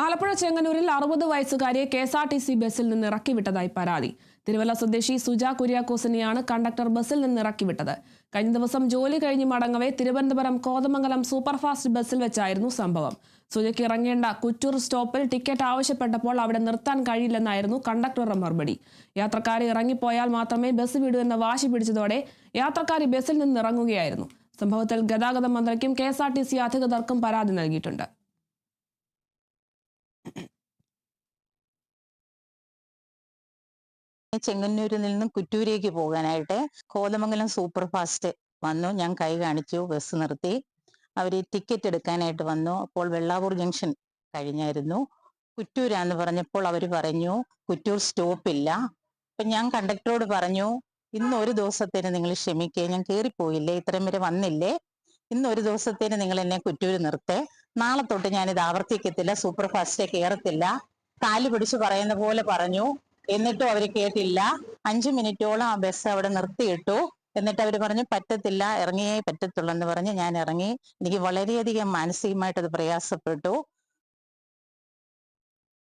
ആലപ്പുഴ ചെങ്ങന്നൂരിൽ 60 വയസ്സുകാരിയെ KSRTC ബസ്സിൽ നിന്ന് ഇറക്കിവിട്ടതായി പരാതി. തിരുവല്ല സ്വദേശി സുജ കുര്യാക്കോസിനെയാണ് കണ്ടക്ടർ ബസ്സിൽ നിന്ന് ഇറക്കിവിട്ടത്. കഴിഞ്ഞ ദിവസം ജോലി കഴിഞ്ഞ് മടങ്ങവേ തിരുവനന്തപുരം കോതമംഗലം സൂപ്പർഫാസ്റ്റ് ബസ്സിൽ വെച്ചായിരുന്നു സംഭവം. സുജയ്ക്ക് ഇറങ്ങേണ്ട കുറ്റൂർ സ്റ്റോപ്പിൽ ടിക്കറ്റ് ആവശ്യപ്പെട്ടപ്പോൾ അവിടെ നിർത്താൻ കഴിയില്ലെന്നായിരുന്നു കണ്ടക്ടറുടെ മറുപടി. യാത്രക്കാരെ ഇറങ്ങിപ്പോയാൽ മാത്രമേ ബസ് വിടൂ എന്ന വാശി പിടിച്ചതോടെ യാത്രക്കാരി ബസ്സിൽ നിന്ന് ഇറങ്ങുകയായിരുന്നു. സംഭവത്തിൽ ഗതാഗത മന്ത്രിക്കും KSRTC അധികൃതർക്കും പരാതി നൽകിയിട്ടുണ്ട്. ചെങ്ങന്നൂരിൽ നിന്നും കുറ്റൂരേക്ക് പോകാനായിട്ട് കോതമംഗലം സൂപ്പർ ഫാസ്റ്റ് വന്നു. ഞാൻ കൈ കാണിച്ചു, ബസ് നിർത്തി. അവര് ടിക്കറ്റ് എടുക്കാനായിട്ട് വന്നു. അപ്പോൾ വെള്ളാവൂർ ജംഗ്ഷൻ കഴിഞ്ഞായിരുന്നു. കുറ്റൂരാന്ന് പറഞ്ഞപ്പോൾ അവർ പറഞ്ഞു കുറ്റൂർ സ്റ്റോപ്പില്ല. അപ്പൊ ഞാൻ കണ്ടക്ടറോട് പറഞ്ഞു, ഇന്ന് ഒരു ദിവസത്തേന് നിങ്ങൾ ക്ഷമിക്കേ, ഞാൻ കയറിപ്പോയില്ലേ, ഇത്രയും വരെ വന്നില്ലേ, ഇന്ന് ഒരു ദിവസത്തേന് നിങ്ങൾ എന്നെ കുറ്റൂര് നിർത്തേ, നാളെ തൊട്ട് ഞാനിത് ആവർത്തിക്കത്തില്ല, സൂപ്പർ ഫാസ്റ്റേ കയറത്തില്ല. കാല് പിടിച്ച് പറയുന്ന പോലെ പറഞ്ഞു. എന്നിട്ടും അവർ കേട്ടില്ല. 5 മിനിറ്റോളം ആ ബസ് അവിടെ നിർത്തിയിട്ടു. എന്നിട്ട് അവർ പറഞ്ഞു പറ്റത്തില്ല, ഇറങ്ങിയേ പറ്റത്തുള്ളൂ എന്ന് പറഞ്ഞ് ഞാൻ ഇറങ്ങി. എനിക്ക് വളരെയധികം മാനസികമായിട്ട് അത് പ്രയാസപ്പെട്ടു.